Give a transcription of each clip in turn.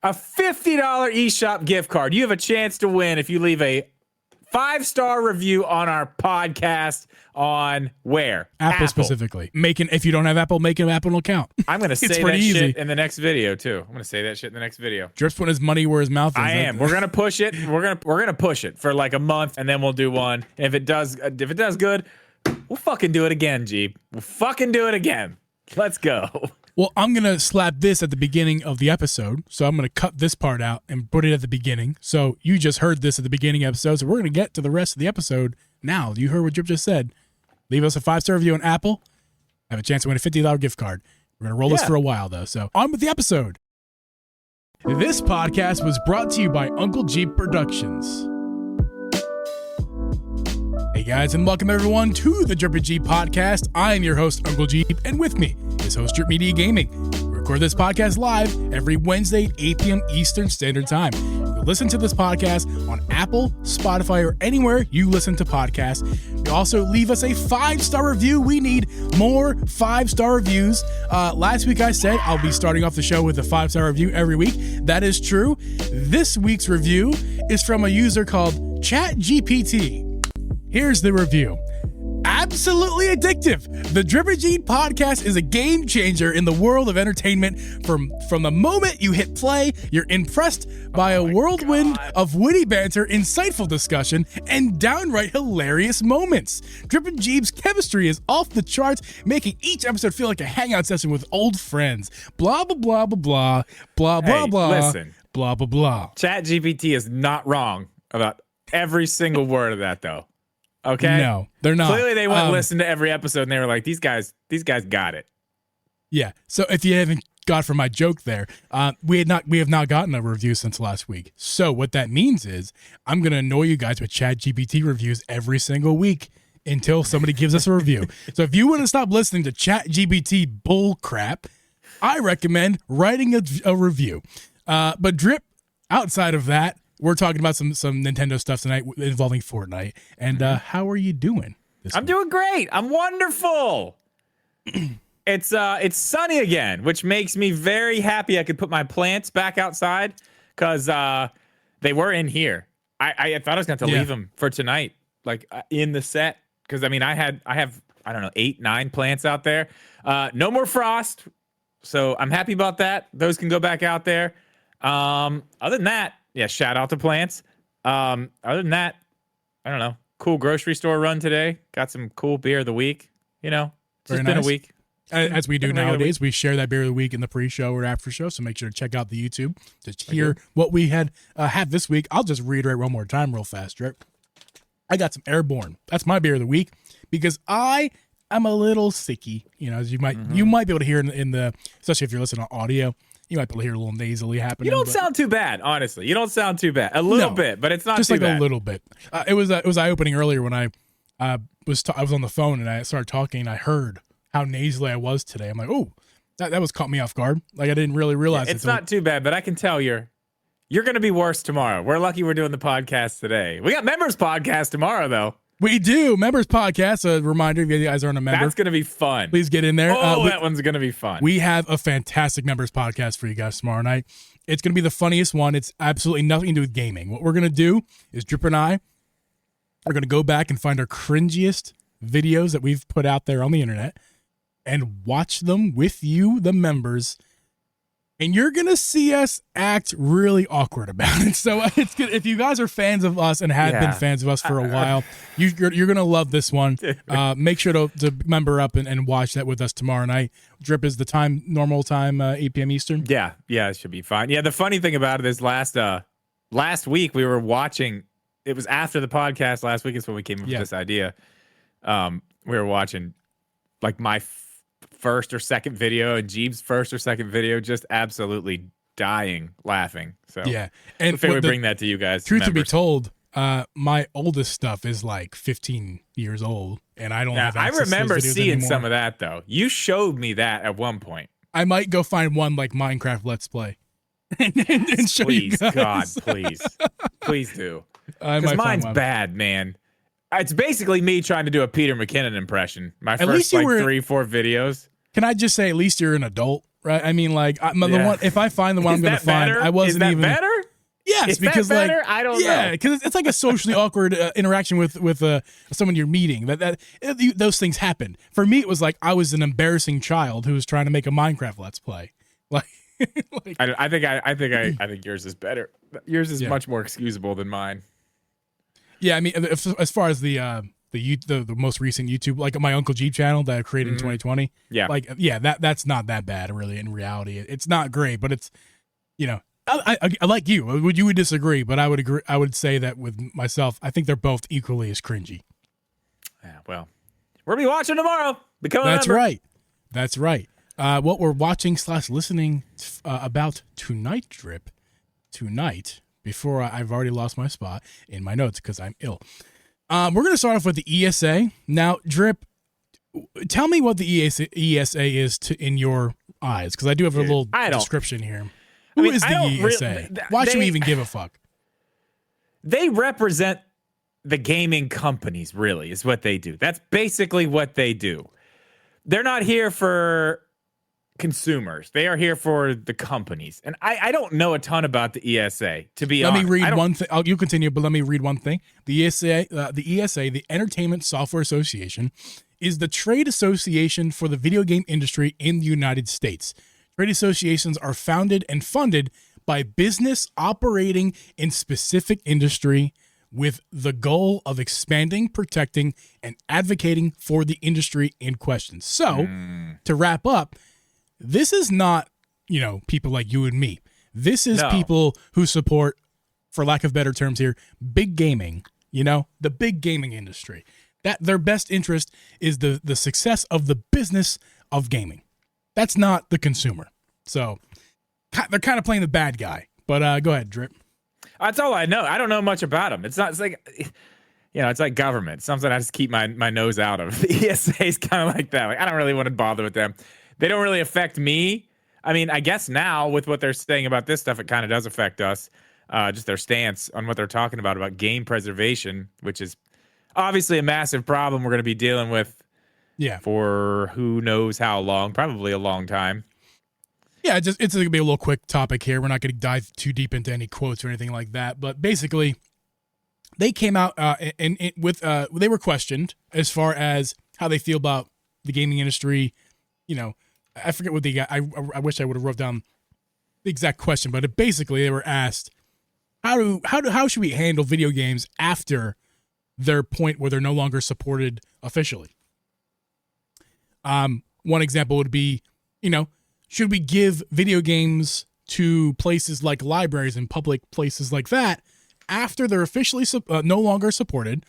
a $50 eShop gift card. You have a chance to win if you leave a 5-star review on our podcast on where? Apple specifically. If you don't have Apple, make an Apple account. I'm going to say that shit in the next video too. I'm going to say that shit in the next video. Drip's putting his money where his mouth is. I am. We're going to push it. We're going to push it for like a month, and then we'll do one. And if it does good, we'll fucking do it again, Geeb. We'll fucking do it again. Let's go. Well, I'm going to slap this at the beginning of the episode. So I'm going to cut this part out and put it at the beginning. So you just heard this at the beginning episode. So we're going to get to the rest of the episode now. You heard what Drip just said. Leave us a 5-star review on Apple. Have a chance to win a $50 gift card. We're going to roll this for a while, though. So on with the episode. This podcast was brought to you by Uncle Geeb Productions. Hey guys, and welcome everyone to the Drip and Geeb podcast. I am your host, Uncle Geeb, and with me is host Drip Media Gaming. We record this podcast live every Wednesday at 8 p.m. Eastern Standard Time. You listen to this podcast on Apple, Spotify, or anywhere you listen to podcasts. You also leave us a 5-star review. We need more 5-star reviews. Last week I said I'll be starting off the show with a 5-star review every week. That is true. This week's review is from a user called ChatGPT. Here's the review. Absolutely addictive. The Drip and Geeb podcast is a game changer in the world of entertainment. From the moment you hit play, you're impressed by a whirlwind of witty banter, insightful discussion, and downright hilarious moments. Drip and Geeb's chemistry is off the charts, making each episode feel like a hangout session with old friends. Blah, blah, blah, blah, blah, blah, blah, blah, listen. Blah, blah, blah. ChatGPT is not wrong about every single word of that, though. Okay. No, they're not. Clearly, they went and listened to every episode, and they were like, "These guys got it." Yeah. So if you haven't got from my joke there, we have not gotten a review since last week. So what that means is I'm gonna annoy you guys with ChatGPT reviews every single week until somebody gives us a review. So if you want to stop listening to ChatGPT bull crap, I recommend writing a review. But Drip, outside of that, we're talking about some Nintendo stuff tonight involving Fortnite. And how are you doing? I'm doing great. I'm wonderful. It's sunny again, which makes me very happy. I could put my plants back outside because they were in here. I thought I was going to leave them for tonight, like in the set. Because I mean, I have I don't know 8, 9 plants out there. No more frost, so I'm happy about that. Those can go back out there. Other than that. Yeah, shout out to plants. Other than that, I don't know. Cool grocery store run today. Got some cool beer of the week. You know, it's just been a week. As we do nowadays, we share that beer of the week in the pre-show or after show. So make sure to check out the YouTube to hear what we had this week. I'll just reiterate one more time real fast, right? I got some Airborne. That's my beer of the week because I am a little sicky. You know, as you might be able to hear in the, especially if you're listening on audio. You might be able to hear a little nasally happening. You don't sound too bad, honestly. You don't sound too bad. A little bit, but it's not just too like bad. A little bit. It was eye-opening earlier when I was on the phone and I started talking and I heard how nasally I was today. I'm like, oh, that was caught me off guard. Like I didn't really realize it's not too bad, but I can tell you're going to be worse tomorrow. We're lucky we're doing the podcast today. We got members podcast tomorrow though. We do. Members podcast. A reminder, if you guys aren't a member. That's going to be fun. Please get in there. That one's going to be fun. We have a fantastic members podcast for you guys tomorrow night. It's going to be the funniest one. It's absolutely nothing to do with gaming. What we're going to do is Drip and I are going to go back and find our cringiest videos that we've put out there on the internet and watch them with you, the members. And you're going to see us act really awkward about it. So it's good. If you guys are fans of us and have been fans of us for a while, you're going to love this one. Make sure to member up and watch that with us tomorrow night. Drip is the normal time, 8 p.m. Eastern. Yeah, it should be fine. Yeah, the funny thing about it is last week we were watching, it was after the podcast last week is when we came up with this idea. We were watching like my first or second video and Geeb's first or second video, just absolutely dying laughing. So yeah, and if we bring that to you guys. Truth to be told, my oldest stuff is like 15 years old, and I don't have access I remember to those videos seeing anymore. some of that though. You showed me that at one point. I might go find one like Minecraft Let's Play and show please, you guys. God, please do. Because mine's bad, man. It's basically me trying to do a Peter McKinnon impression. My first like 3-4 videos. Can I just say, at least you're an adult right? I mean, like, the one, if I find the one I'm going to find, I wasn't even. Is that better? Yes, is because that better? like, I don't know. Yeah, because it's like a socially awkward interaction with someone you're meeting. Those things happen. For me, it was like I was an embarrassing child who was trying to make a Minecraft Let's Play. Like, I think yours is better. Yours is much more excusable than mine. Yeah, I mean, as far as the most recent YouTube, like my Uncle Geeb channel that I created in 2020. Yeah, like that's not that bad really. In reality, it's not great, but it's I like you. You would disagree, but I would agree. I would say that with myself, I think they're both equally as cringy. Yeah, well, we'll be watching tomorrow. That's right. That's right. What we're watching / listening about tonight, Drip. Tonight, before I've already lost my spot in my notes because I'm ill. We're going to start off with the ESA. Now, Drip, tell me what the ESA is in your eyes, because I do have a little description here. Who is the ESA? Why should we even give a fuck? They represent the gaming companies, really, is what they do. That's basically what they do. They're not here for consumers. They are here for the companies. And I don't know a ton about the ESA, to be honest. Let me read one thing. You continue, but let me read one thing. The ESA, the Entertainment Software Association, is the trade association for the video game industry in the United States. Trade associations are founded and funded by business operating in specific industry with the goal of expanding, protecting, and advocating for the industry in question. So, to wrap up, this is not, people like you and me. This is people who support, for lack of better terms here, big gaming, the big gaming industry. That their best interest is the success of the business of gaming. That's not the consumer. So they're kind of playing the bad guy. But go ahead, Drip. That's all I know. I don't know much about them. It's like, it's like government. Something I just keep my nose out of. The ESA is kind of like that. Like, I don't really want to bother with them. They don't really affect me. I mean, I guess now with what they're saying about this stuff, it kind of does affect us. Just their stance on what they're talking about game preservation, which is obviously a massive problem we're going to be dealing with for who knows how long, probably a long time. Yeah, it's going to be a little quick topic here. We're not going to dive too deep into any quotes or anything like that. But basically, they came out they were questioned as far as how they feel about the gaming industry. I forget what they got. I wish I would have wrote down the exact question, but basically they were asked how should we handle video games after their point where they're no longer supported officially. One example would be, should we give video games to places like libraries and public places like that after they're officially no longer supported?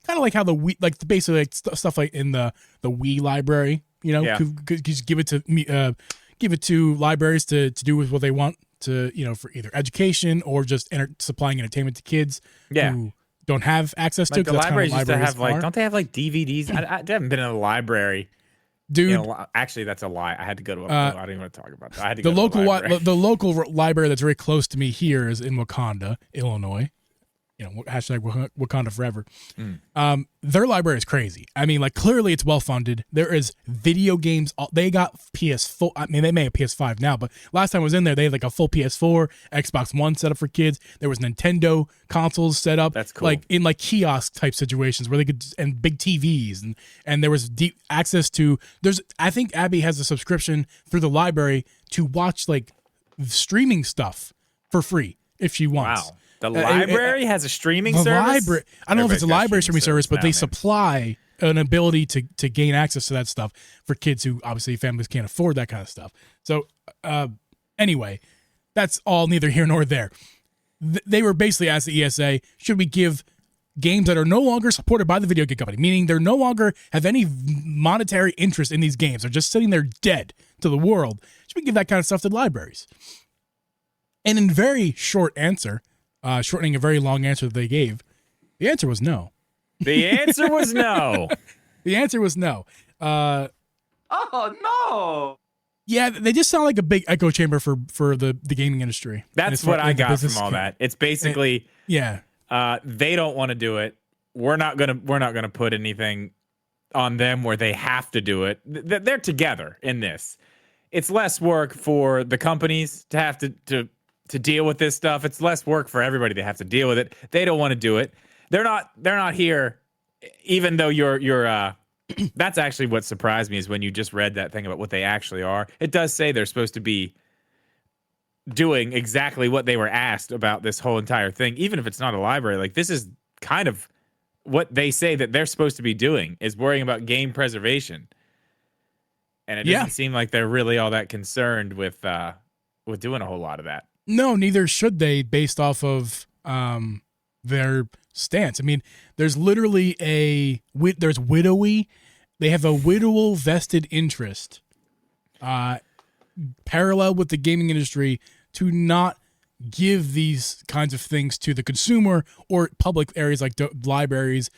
Kind of like how the Wii, like basically like stuff like in the Wii library, could just give it to libraries to do with what they want to, for either education or just supplying entertainment to kids who don't have access to. The libraries used to have don't they have like DVDs? I haven't been in a library. Dude, actually, that's a lie. I had to go to I don't even want to talk about that. I had to go to the local library that's very close to me here is in Wakanda, Illinois. Hashtag Wakanda forever. Their library is crazy. I mean, like, clearly it's well funded. There is video games. They got PS4. I mean, they may have PS5 now, but last time I was in there, they had like a full PS4, Xbox One set up for kids. There was Nintendo consoles set up. That's cool. Like in like kiosk type situations where they could, and big TVs, and there was deep access to. I think Abby has a subscription through the library to watch like streaming stuff for free if she wants. Wow. The library has a streaming service? I don't know if it's a library streaming service, but they supply an ability to gain access to that stuff for kids who obviously families can't afford that kind of stuff. So anyway, that's all neither here nor there. They were basically asked the ESA, should we give games that are no longer supported by the video game company, meaning they're no longer have any monetary interest in these games, they're just sitting there dead to the world, should we give that kind of stuff to the libraries? And in very short answer, shortening a very long answer that they gave, the answer was no. The answer was no. The answer was no. Oh, no. Yeah, they just sound like a big echo chamber for the gaming industry. That's what I got from all that. It's basically they don't want to do it. We're not gonna put anything on them where they have to do it. They're together in this. it's less work for the companies to have to deal with this stuff. It's less work for everybody to have to deal with it. They don't want to do it. They're not here, even though you're that's actually what surprised me is when you just read that thing about what they actually are. It does say they're supposed to be doing exactly what they were asked about this whole entire thing, even if it's not a library. Like, this is kind of what they say that they're supposed to be doing, is worrying about game preservation. And it doesn't seem like they're really all that concerned with doing a whole lot of that. No, neither should they, based off of their stance. I mean, there's literally there's widowy. They have a widowal vested interest, parallel with the gaming industry, to not give these kinds of things to the consumer or public areas like libraries,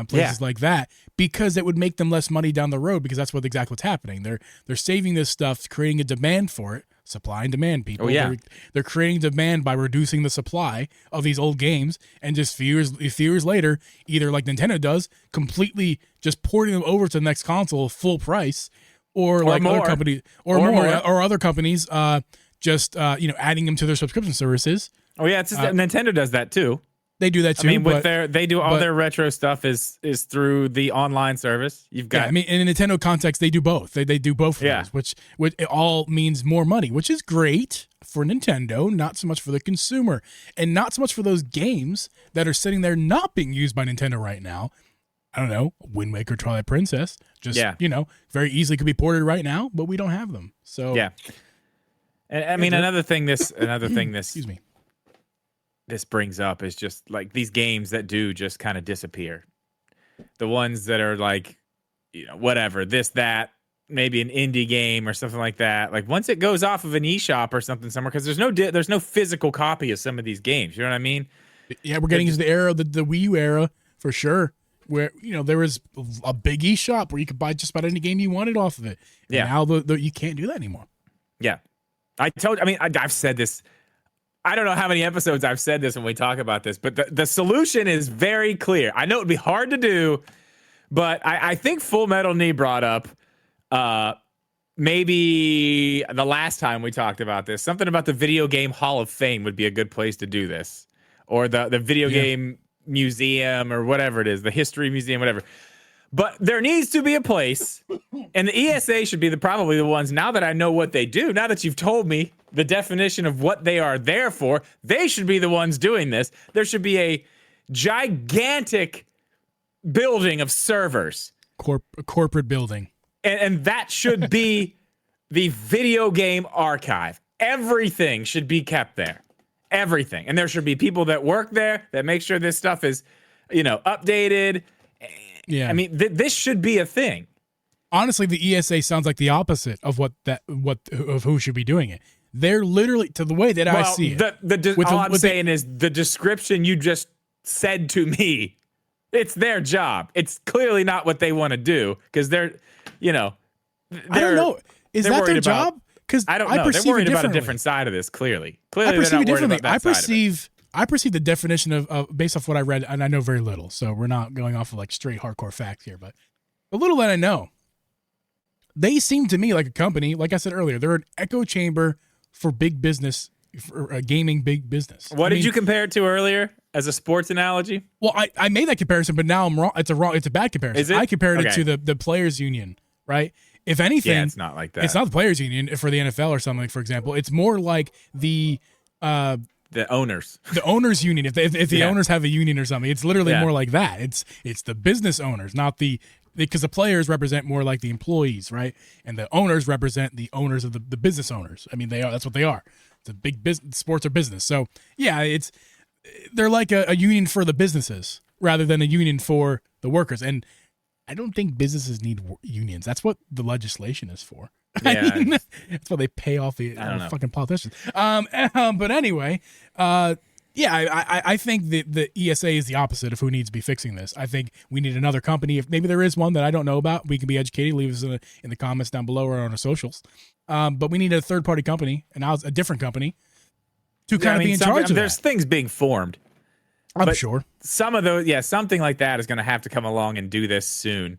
places like that, because it would make them less money down the road, because that's exactly what's happening. They're saving this stuff, creating a demand for it, supply and demand, people. They're creating demand by reducing the supply of these old games, and just few years later, either like Nintendo does, completely just porting them over to the next console full price, or like more. other companies, or other companies, just adding them to their subscription services. Oh yeah, Nintendo does that too. They do that too. I mean, they do all their retro stuff is through the online service. You've got. Yeah, I mean, in a Nintendo context, they do both. They do both of those, which it all means more money, which is great for Nintendo, not so much for the consumer, and not so much for those games that are sitting there not being used by Nintendo right now. I don't know, Wind Waker, Twilight Princess, just very easily could be ported right now, but we don't have them. So yeah. And I mean, another thing this excuse me, this brings up is just like these games that do just kind of disappear. The ones that are like, whatever, this, that, maybe an indie game or something like that. Like, once it goes off of an eShop or something somewhere, because there's no physical copy of some of these games. You know what I mean? Yeah, we're getting into the era, the Wii U era for sure, where there was a big eShop where you could buy just about any game you wanted off of it. And now you can't do that anymore. Yeah, I've said this. I don't know how many episodes I've said this when we talk about this, but the solution is very clear. I know it'd be hard to do, but I think Full Metal Knee brought up maybe the last time we talked about this, something about the Video Game Hall of Fame would be a good place to do this, or the Video Game Museum, or whatever it is, the History Museum, whatever. But there needs to be a place, and the ESA should be probably the ones, now that I know what they do, now that you've told me the definition of what they are there for, they should be the ones doing this. There should be a gigantic building of servers. Corporate building. And that should be the video game archive. Everything should be kept there. Everything. And there should be people that work there that make sure this stuff is, updated. Yeah. I mean, this should be a thing. Honestly, the ESA sounds like the opposite of of who should be doing it. They're literally, to the way that I see it. All I'm saying is the description you just said to me, it's their job. It's clearly not what they want to do, because they're I don't know. Is that their job? Because I don't know. They're worried about a different side of this. Clearly, they're not worried about that side of it. I perceive the definition of based off what I read, and I know very little, so we're not going off of like straight hardcore facts here, but the little that I know, they seem to me like a company. Like I said earlier, they're an echo chamber for big business, for a gaming big business. What did you compare it to earlier as a sports analogy? Well, I made that comparison, but now I'm wrong. It's a bad comparison. Is it? I compared it to the players union, right? If anything, it's not like that. It's not the players union for the NFL or something, for example. It's more like the owners. The owners union. If the owners have a union or something, it's literally more like that. It's the business owners, not because the players represent more like the employees, right? And the owners represent the owners of the business owners. I mean, that's what they are. It's a big business. Sports are business. So yeah, they're like a union for the businesses rather than a union for the workers. And I don't think businesses need unions. That's what the legislation is for. Yeah. I mean, that's why they pay off the fucking politicians. But anyway, I think the ESA is the opposite of who needs to be fixing this. I think we need another company. If maybe there is one that I don't know about, we can be educated. Leave us in the comments down below or on our socials. But we need a third-party company, and a different company, to kind of be in charge of there's things being formed. I'm sure. Some of those, something like that is going to have to come along and do this sooner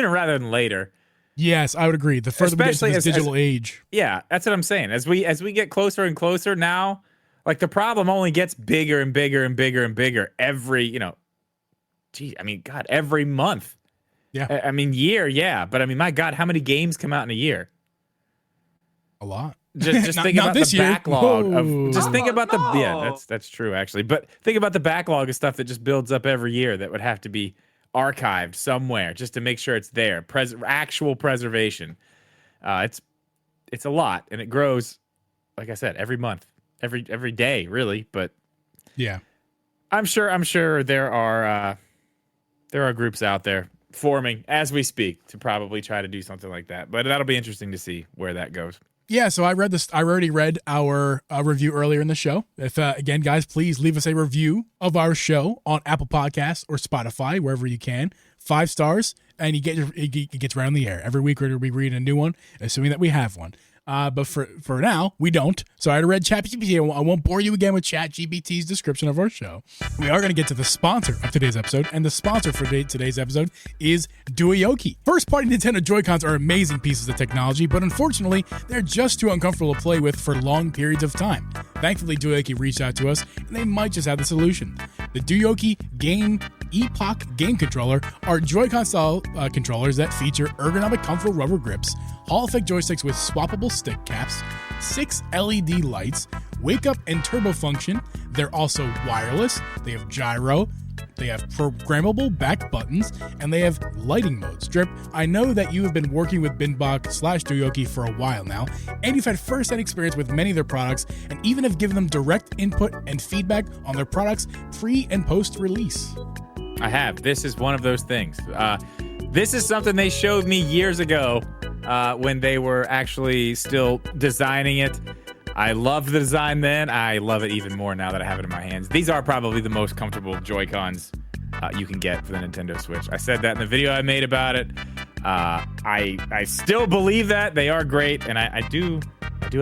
rather than later. Yes, I would agree. The further we get to this digital age. Yeah, that's what I'm saying. As we get closer and closer now, like the problem only gets bigger and bigger and bigger and bigger every, God, every month. Yeah. I mean, year, yeah. But I mean, my God, how many games come out in a year? A lot. Just think about the backlog of. Just think about that's true actually. But think about the backlog of stuff that just builds up every year that would have to be archived somewhere just to make sure it's there. Actual preservation. It's a lot, and it grows. Like I said, every month, every day, really. But yeah, I'm sure there are groups out there forming as we speak to probably try to do something like that. But that'll be interesting to see where that goes. Yeah, so I already read our review earlier in the show. If again, guys, please leave us a review of our show on Apple Podcasts or Spotify, wherever you can. 5 stars, and it gets right on the air. Every week we're going to be reading a new one, assuming that we have one. But for now, we don't. So I already read ChatGPT. I won't bore you again with ChatGPT's description of our show. We are going to get to the sponsor of today's episode, and the sponsor for today's episode is DOYOKY. First-party Nintendo Joy-Cons are amazing pieces of technology, but unfortunately, they're just too uncomfortable to play with for long periods of time. Thankfully, DOYOKY reached out to us, and they might just have the solution. The DOYOKY Epoch game controller are Joy-Con style controllers that feature ergonomic, comfortable rubber grips, Hall effect joysticks with swappable stick caps, 6 LED lights, wake up and turbo function. They're also wireless. They have gyro. They have programmable back buttons, and they have lighting modes. Drip, I know that you have been working with Binbok/DOYOKY for a while now, and you've had first-hand experience with many of their products, and even have given them direct input and feedback on their products pre- and post-release. I have. This is one of those things. This is something they showed me years ago when they were actually still designing it. I loved the design then. I love it even more now that I have it in my hands. These are probably the most comfortable Joy-Cons you can get for the Nintendo Switch. I said that in the video I made about it. I still believe that. They are great, and I do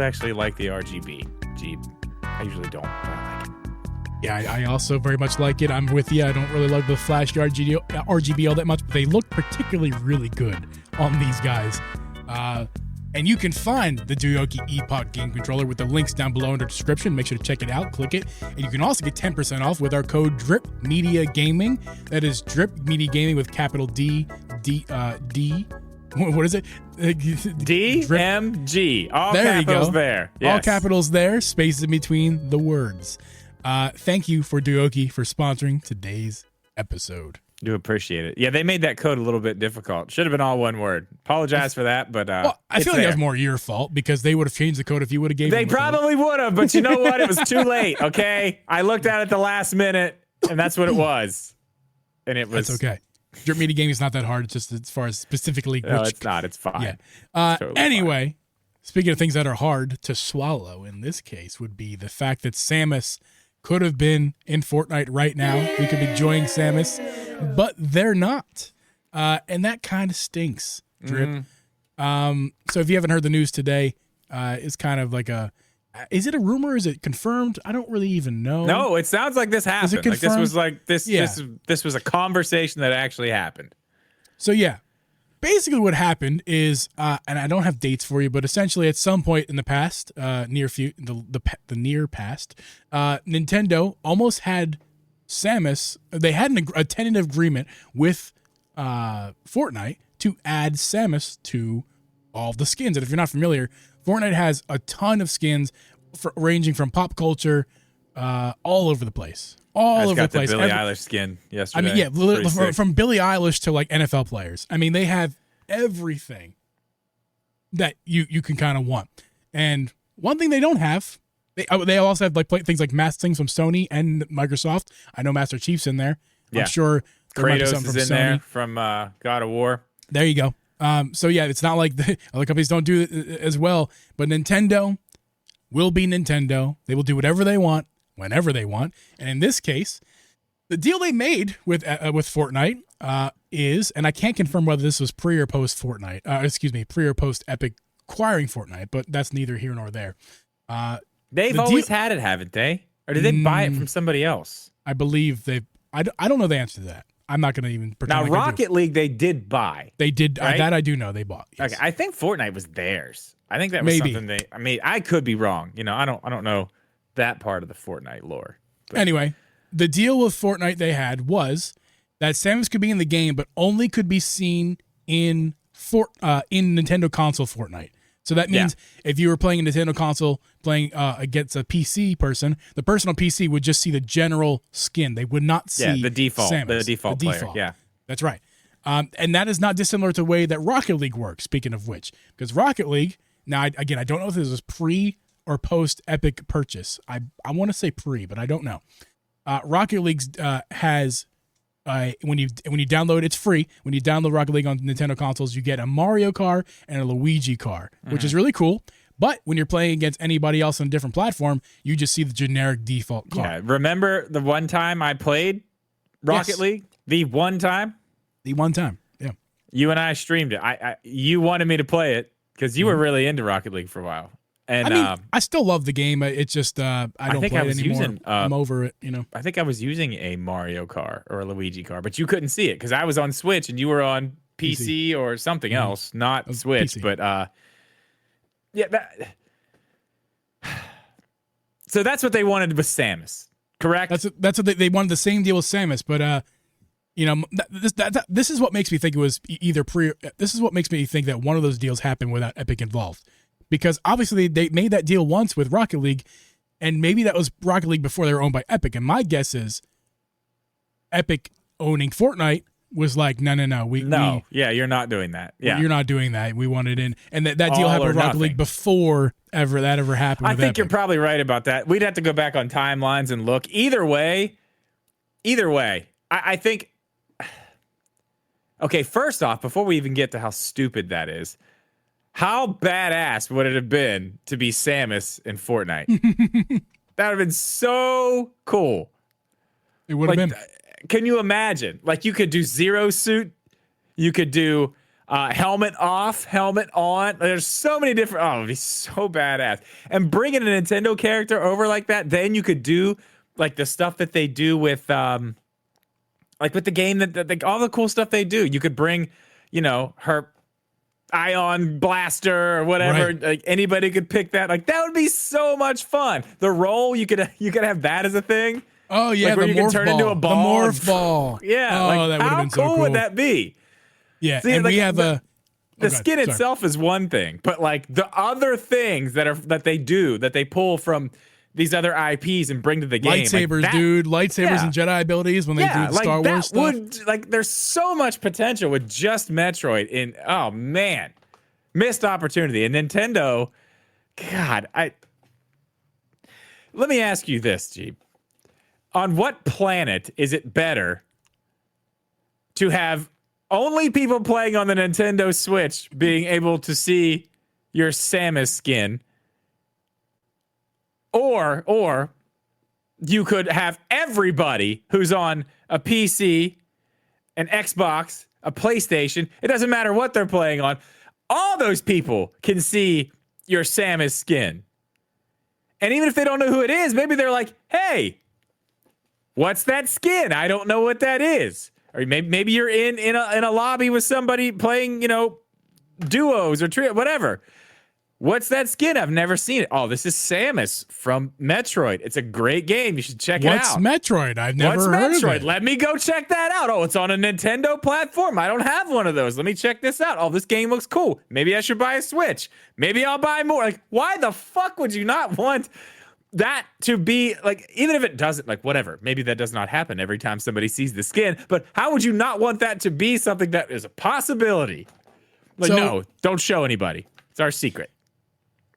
actually like the RGB. Geeb. I usually don't, but I like it. Yeah, I also very much like it. I'm with you. I don't really love the flashy RGB all that much, but they look particularly really good on these guys. And you can find the DOYOKY Epoch game controller with the links down below in the description. Make sure to check it out, click it. And you can also get 10% off with our code DRIP Media Gaming. That is DRIP Media Gaming with capital D. What is it? DMG. All there capitals you go. There. Yes. All capitals there, spaces in between the words. Thank you for DOYOKY for sponsoring today's episode. Do appreciate it. Yeah, they made that code a little bit difficult. Should have been all one word. Apologize for that, but well, I feel like that was more your fault because they would have changed the code if you would have gave They probably would have, but you know what? It was too late, okay? I looked at it the last minute, and that's what it was. And it was... That's okay. Drip Media Gaming is not that hard, just as far as specifically... No, it's not. It's fine. Yeah. It's totally anyway, fine. Speaking of things that are hard to swallow in this case would be the fact that Samus could have been in Fortnite right now. We could be enjoying Samus, but they're not. And that kind of stinks, Drip. So if you haven't heard the news today, it's kind of like is it a rumor? Is it confirmed? I don't really even know. No, it sounds like this happened. Is it confirmed? Like this was a conversation that actually happened. So yeah. Basically what happened is, and I don't have dates for you, but essentially at some point in the past, the near past, Nintendo almost had Samus. They had a tentative agreement with Fortnite to add Samus to all the skins. And if you're not familiar, Fortnite has a ton of skins ranging from pop culture all over the place. All over the place. Billie Eilish skin yesterday. I mean, yeah, from Billie Eilish to like NFL players. I mean, they have everything that you can kind of want. And one thing they don't have, they also have like things like masked things from Sony and Microsoft. I know Master Chief's in there. Yeah. I'm sure Kratos is in Sony. There from God of War. There you go. So yeah, it's not like the other companies don't do it as well, but Nintendo will be Nintendo. They will do whatever they want, whenever they want. And in this case, the deal they made with Fortnite is, and I can't confirm whether this was pre or post Fortnite, pre or post Epic acquiring Fortnite, but that's neither here nor there. They've always had it, haven't they? Or did they buy it from somebody else? I believe I don't know the answer to that. I'm not going to even pretend. Now, like I do. Rocket League, they did buy. They did. Right? That I do know. They bought. Yes. Okay, I think Fortnite was theirs. I think that was something they. I mean, I could be wrong. You know, I don't know that part of the Fortnite lore. But. Anyway, the deal with Fortnite they had was that Samus could be in the game, but only could be seen in Nintendo console Fortnite. So that means if you were playing a Nintendo console, playing against a PC person, the person on PC would just see the general skin. They would not see the default, Samus, the default player. Yeah, that's right. And that is not dissimilar to the way that Rocket League works. Speaking of which, because Rocket League, now I don't know if this was pre or post Epic purchase. I want to say pre, but I don't know. Rocket League has. When you download, it's free. When you download Rocket League on Nintendo consoles, you get a Mario car and a Luigi car, which is really cool. But when you're playing against anybody else on a different platform, you just see the generic default car. Yeah, remember the one time I played Rocket League? The one time? The one time, yeah. You and I streamed it. You wanted me to play it because you were really into Rocket League for a while. And I mean, I still love the game. It's just I don't play it anymore. I'm over it, you know. I think I was using a Mario car or a Luigi car, but you couldn't see it because I was on Switch and you were on PC or something else, not Switch. PC. But so that's what they wanted with Samus, correct? That's what they wanted, the same deal with Samus, but you know, this is what makes me think it was either pre. This is what makes me think that one of those deals happened without Epic involved. Because obviously they made that deal once with Rocket League, and maybe that was Rocket League before they were owned by Epic. And my guess is Epic owning Fortnite was like, no. You're not doing that. Yeah, you're not doing that. We want it in, and that deal happened with Rocket League before that ever happened. I think you're probably right about that. We'd have to go back on timelines and look. Either way, I think. Okay, first off, before we even get to how stupid that is. How badass would it have been to be Samus in Fortnite? That would have been so cool. It would have been. Can you imagine? Like, you could do Zero Suit. You could do helmet off, helmet on. There's so many different... Oh, it would be so badass. And bringing a Nintendo character over like that, then you could do, like, the stuff that they do with... like, with the game, that all the cool stuff they do. You could bring, you know, her... ion blaster or whatever, right. Like anybody could pick that. Like that would be so much fun. The roll you could have that as a thing. Oh yeah, like where you can turn into a ball. The morph ball. Yeah, like, that how cool would that be? Yeah, see, and like, we have the skin itself is one thing, but like the other things that they pull from these other IPs and bring to the game. Lightsabers, like dude. Lightsabers and Jedi abilities when they do Star Wars stuff. There's so much potential with just Metroid in, oh man, missed opportunity. And Nintendo, God, let me ask you this, Geeb. On what planet is it better to have only people playing on the Nintendo Switch being able to see your Samus skin? Or you could have everybody who's on a PC, an Xbox, a PlayStation. It doesn't matter what they're playing on. All those people can see your Samus skin. And even if they don't know who it is, maybe they're like, hey, what's that skin? I don't know what that is. Or maybe you're in a lobby with somebody playing, you know, duos or trio, whatever. What's that skin? I've never seen it. Oh, this is Samus from Metroid. It's a great game. You should check it out. What's Metroid? I've never heard of it. Let me go check that out. Oh, it's on a Nintendo platform. I don't have one of those. Let me check this out. Oh, this game looks cool. Maybe I should buy a Switch. Maybe I'll buy more. Like, why the fuck would you not want that to be, like, even if it doesn't, like, whatever. Maybe that does not happen every time somebody sees the skin. But how would you not want that to be something that is a possibility? Like, no, don't show anybody. It's our secret.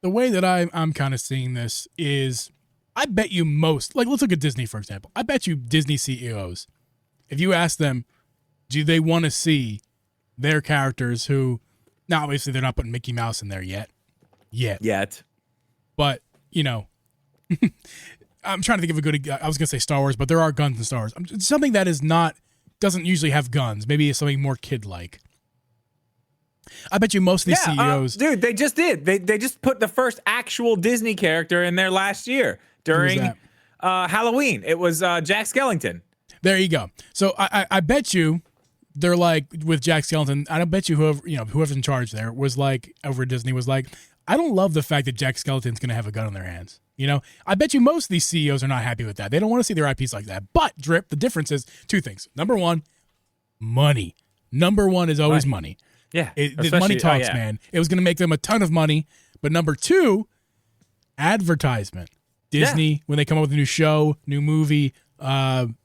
The way that I'm kind of seeing this is, I bet you most, like, let's look at Disney, for example. I bet you Disney CEOs, if you ask them, do they want to see their characters who, now obviously they're not putting Mickey Mouse in there yet. But, you know, I'm trying to think of a good, I was going to say Star Wars, but there are guns in Star Wars. Something that doesn't usually have guns. Maybe it's something more kid-like. I bet you most of these CEOs... dude, they just did. They just put the first actual Disney character in there last year during Halloween. It was Jack Skellington. There you go. So I bet you they're like with Jack Skellington. I bet you whoever's in charge there was like over at Disney was like, I don't love the fact that Jack Skellington's going to have a gun in their hands. I bet you most of these CEOs are not happy with that. They don't want to see their IPs like that. But Drip, the difference is two things. Number one, money. Number one is always money. Yeah, the money talks, man. It was going to make them a ton of money. But number two, advertisement. Disney, when they come up with a new show, new movie, and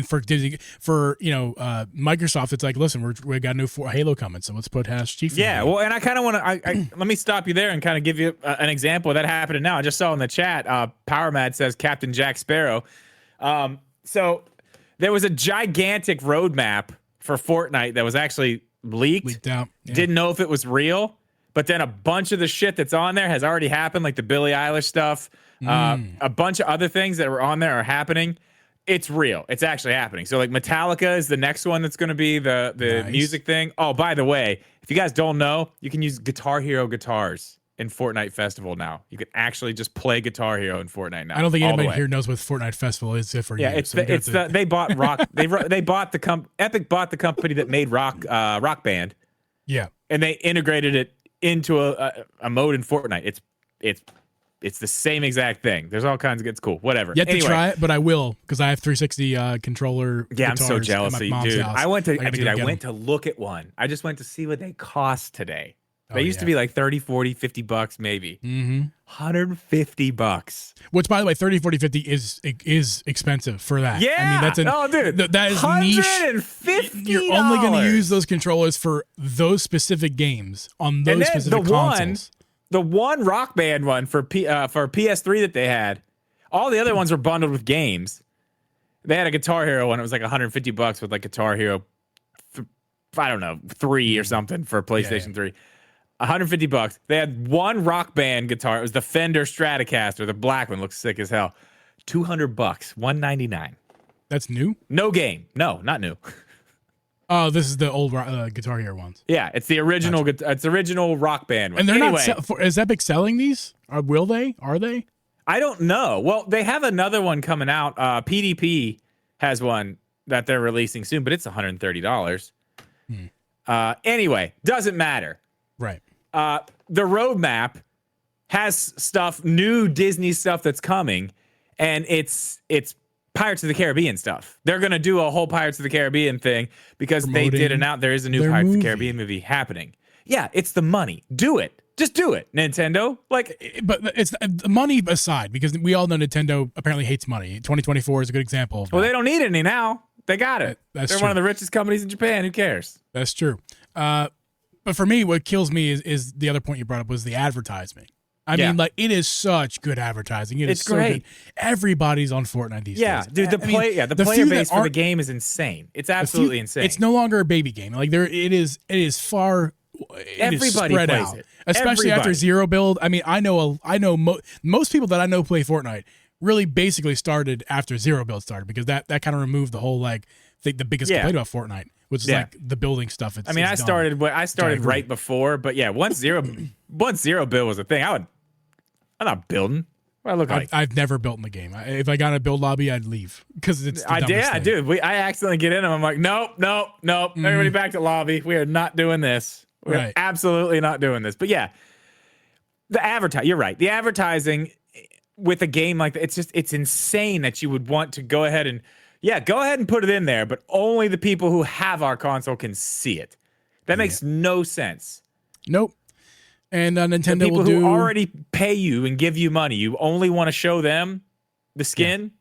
for Disney, Microsoft, it's like, listen, we got a new Halo coming, so let's put Chief. Yeah, well, and I kind of want to. Let me stop you there and kind of give you an example of that happening now. I just saw in the chat, Power Mad says Captain Jack Sparrow. So there was a gigantic roadmap for Fortnite that was actually leaked out. Yeah. Didn't know if it was real, but then a bunch of the shit that's on there has already happened, like the Billie Eilish stuff. A bunch of other things that were on there are happening. It's real. It's actually happening. So like Metallica is the next one that's going to be the Nice. music thing. Oh, by the way, if you guys don't know, you can use Guitar Hero guitars in Fortnite Festival now. You can actually just play Guitar Hero in Fortnite now. I don't think anybody here knows what Fortnite Festival is for yeah, you. They bought Rock. they bought Epic bought the company that made Rock Band. Yeah, and they integrated it into a mode in Fortnite. It's the same exact thing. There's all kinds of it's cool. Whatever. Yet to try it, but I will because I have 360 controller. Yeah, I'm so jealous of you, dude. House. I went to look at one. I just went to see what they cost today. They used to be like 30, 40, 50 bucks maybe. Mm-hmm. $150. Which, by the way, 30, 40, 50 is expensive for that. Yeah. I mean, dude. That is niche. $150. You're only going to use those controllers for those specific games on those specific consoles. The one Rock Band one for PS3 that they had, all the other ones were bundled with games. They had a Guitar Hero one. It was like $150 with like Guitar Hero, I don't know, 3 or something for PlayStation 3. $150. They had one Rock Band guitar. It was the Fender Stratocaster. The black one looks sick as hell. $200. $199. That's new? No game. No, not new. Oh, this is the old Guitar Hero ones. Yeah, it's the original. Gotcha. It's the original Rock Band one. And they're not. Is Epic selling these? Will they? Are they? I don't know. Well, they have another one coming out. PDP has one that they're releasing soon, but it's $130. Anyway, doesn't matter. Right. The roadmap has stuff, new Disney stuff that's coming, and it's Pirates of the Caribbean stuff. They're going to do a whole Pirates of the Caribbean thing because they did announce there is a new Pirates of the Caribbean movie happening. Yeah, it's the money. Do it. Just do it, Nintendo. But it's money aside, because we all know Nintendo apparently hates money. 2024 is a good example of that. Well, they don't need any now. They got it. They're true. one of the richest companies in Japan. Who cares? That's true. But for me, what kills me is the other point you brought up was the advertisement. I mean, like, it is such good advertising. It's so great. Good. Everybody's on Fortnite these days. Yeah, dude. The player base for the game is insane. It's absolutely insane. It's no longer a baby game. Like it is far. Everybody spread plays out, it, especially after zero build. I mean, I know most people that I know play Fortnite really basically started after zero build started, because that kind of removed the whole the biggest complaint about Fortnite, which is like the building stuff. I started right before, but yeah, once zero build was a thing, I'm not building. What I look like? I've never built in the game. If I got a build lobby, I'd leave because it's. I do. I accidentally get in them. I'm like, nope. Everybody back to lobby. We are not doing this. We're absolutely not doing this. But yeah, you're right. The advertising with a game like that, it's insane that you would want to go ahead and put it in there, but only the people who have our console can see it. That makes no sense. Nope. And Nintendo the people will do. Who already pay you and give you money. You only want to show them the skin.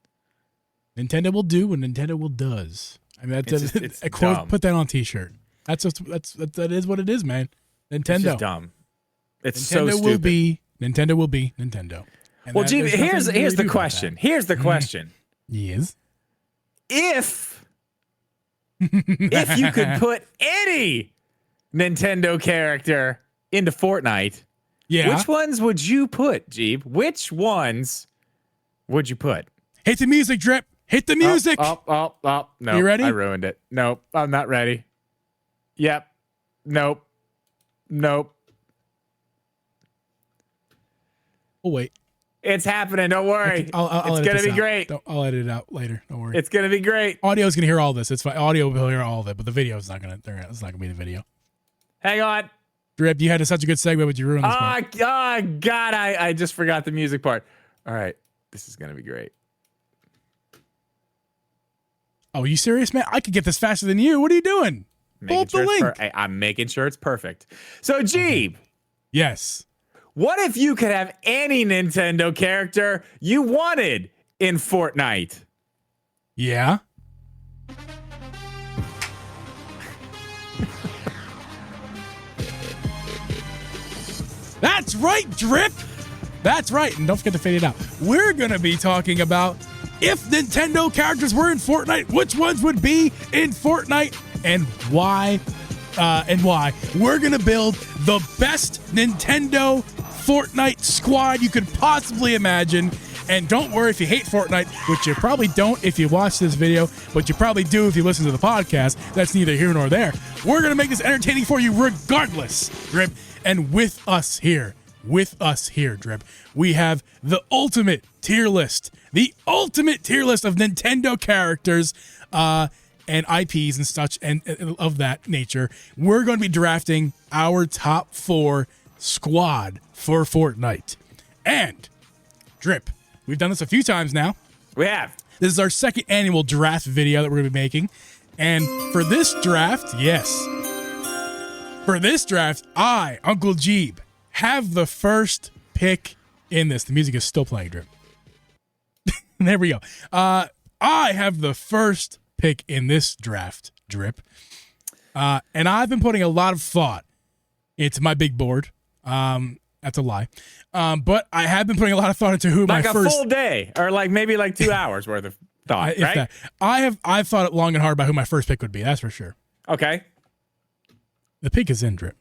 Yeah. Nintendo will do what Nintendo will does. I mean, it's a quote. Dumb. Put that on a T-shirt. That is what it is, man. Nintendo. It's just dumb. It's Nintendo so stupid. Nintendo will be Nintendo. And well, Geeb, here's the question. Here's the question. Yes. If you could put any Nintendo character into Fortnite, which ones would you put, Geeb? Which ones would you put? Hit the music, Drip. Hit the music. No. You ready? I ruined it. Nope, I'm not ready. Yep. Nope. Oh, wait. It's happening. Don't worry. I'll it's going to be great. I'll edit it out later. Don't worry. It's going to be great. Audio's going to hear all this. It's fine. Audio will hear all of it, but the video's not going to. It's not going to be the video. Hang on. Drip, you had such a good segue, but you ruined this part. Oh, God. I just forgot the music part. All right. This is going to be great. Oh, are you serious, man? I could get this faster than you. What are you doing? Pull up the link. I'm making sure it's perfect. So, Geeb. Yes. What if you could have any Nintendo character you wanted in Fortnite? Yeah. That's right, Drip. That's right. And don't forget to fade it out. We're going to be talking about if Nintendo characters were in Fortnite, which ones would be in Fortnite and why. We're going to build the best Nintendo Fortnite squad you could possibly imagine. And don't worry if you hate Fortnite, which you probably don't if you watch this video, but you probably do if you listen to the podcast. That's neither here nor there. We're going to make this entertaining for you regardless, Drip. And with us here, Drip, we have the ultimate tier list of Nintendo characters and IPs and such and of that nature. We're going to be drafting our top 4 squad for Fortnite. And, Drip, we've done this a few times now. We have. This is our second annual draft video that we're going to be making. And for this draft, I, Uncle Geeb, have the first pick in this. The music is still playing, Drip. There we go. I have the first pick in this draft, Drip. And I've been putting a lot of thought into my big board. That's a lie. But I have been putting a lot of thought into who my first... Like a full day, or maybe 2 hours worth of thought, right? I've thought long and hard about who my first pick would be, that's for sure. Okay. The pick is in, Drip.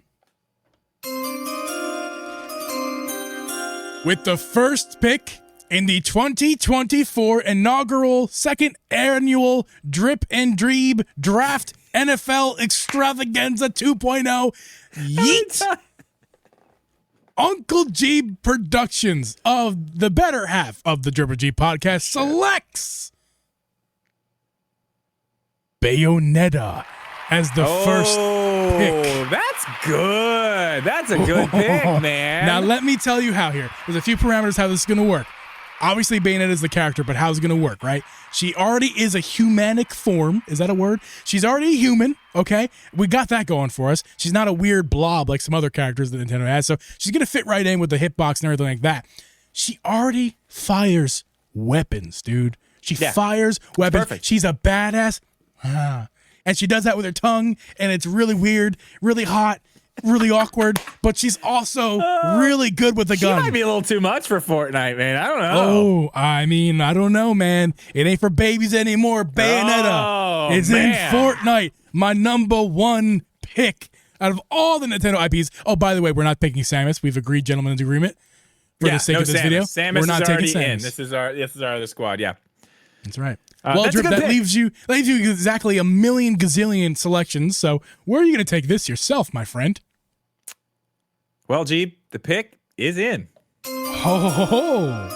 With the first pick in the 2024 inaugural second annual Drip and Dreeb Draft NFL Extravaganza 2.0, yeet! Uncle Geeb Productions of the better half of the Drip and Geeb podcast selects Bayonetta as the first pick. That's good. That's a good pick, man. Now, let me tell you how here. There's a few parameters how this is going to work. Obviously, Bayonetta is the character, but how's it going to work, right? She already is a humanic form. Is that a word? She's already a human, okay? We got that going for us. She's not a weird blob like some other characters that Nintendo has, so she's going to fit right in with the hitbox and everything like that. She already fires weapons, dude. She fires weapons. Perfect. She's a badass. And she does that with her tongue, and it's really weird, really hot, really awkward, but she's also really good with the gun. She might be a little too much for Fortnite, man. I don't know. Oh, I mean, I don't know, man. It ain't for babies anymore. Bayonetta is in Fortnite. My number 1 pick out of all the Nintendo IPs. Oh, by the way, we're not picking Samus. We've agreed, gentlemen's agreement, for the sake of this video. Samus we're not is taking already Samus. in. This is our other squad. Yeah, that's right. Well, Drip, that pick. leaves you exactly a million gazillion selections. So where are you going to take this yourself, my friend? Well, Geeb, the pick is in. Ho, ho, ho.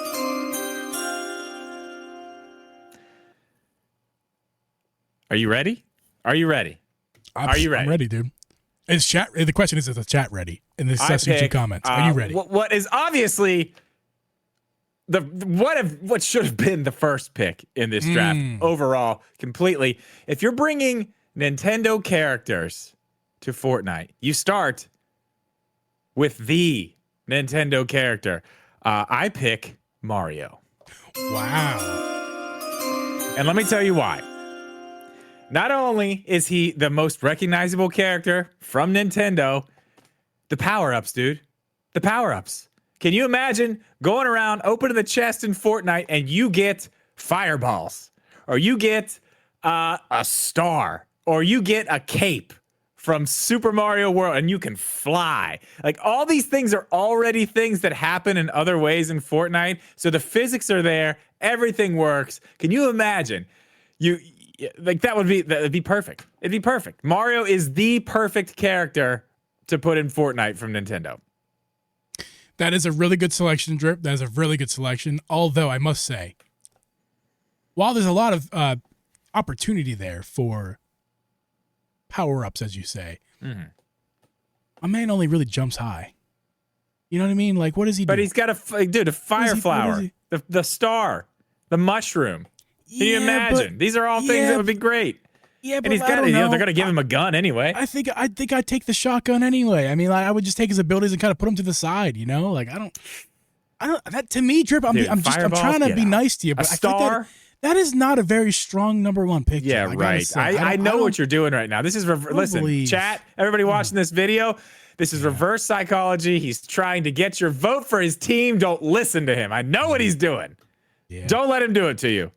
Are you ready? Are you ready? Are you ready? I'm ready, dude. Is chat? The question is the chat ready? And this is two comments. Are you ready? What is obviously what should have been the first pick in this draft overall, completely. If you're bringing Nintendo characters to Fortnite, you start with the Nintendo character. I pick Mario. Wow. And let me tell you why. Not only is he the most recognizable character from Nintendo, the power-ups, dude. The power-ups. Can you imagine going around, opening the chest in Fortnite, and you get fireballs, or you get a star, or you get a cape from Super Mario World, and you can fly. Like, all these things are already things that happen in other ways in Fortnite, so the physics are there, everything works. Can you imagine? That'd be perfect. It'd be perfect. Mario is the perfect character to put in Fortnite from Nintendo. That is a really good selection, Drip. That is a really good selection. Although I must say, while there's a lot of opportunity there for power-ups, as you say, my man only really jumps high. You know what I mean? Like, what does he do? But he's got a fire flower, the star, the mushroom. Can you imagine? These are all things that would be great. Yeah, but and he's got they're going to give him a gun anyway. I think I'd take the shotgun anyway. I mean, like, I would just take his abilities and kind of put him to the side, you know? Like, I don't that to me, Drip, I'm trying to be nice to you, but a star? I think that is not a very strong number one pick. Yeah, right. I know what you're doing right now. This is listen, chat, everybody watching this video, this is reverse psychology. He's trying to get your vote for his team. Don't listen to him. I know what he's doing. Yeah. Don't let him do it to you.